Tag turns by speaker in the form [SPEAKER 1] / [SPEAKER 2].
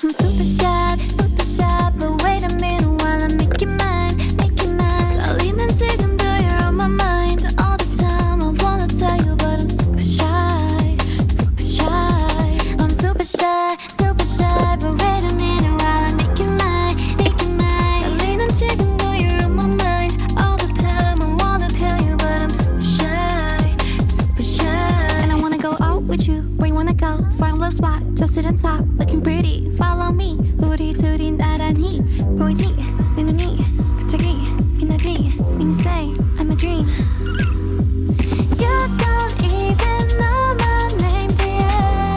[SPEAKER 1] I'm super shy, but wait a minute while I make you mine, make you mine. 떨리는 지금도 you're on my mind all the time. I wanna tell you, but I'm super shy, super shy. I'm super shy, but wait a minute while I make you mine, make you mine. 떨리는 지금도 you're on my mind all the time. I wanna tell you, but I'm super shy, super shy. And I wanna go out with you. Where you wanna go? Find a little spot, just sit on top, looking pretty. Follow me, 우리 둘이 나란히 보이지? 내 눈이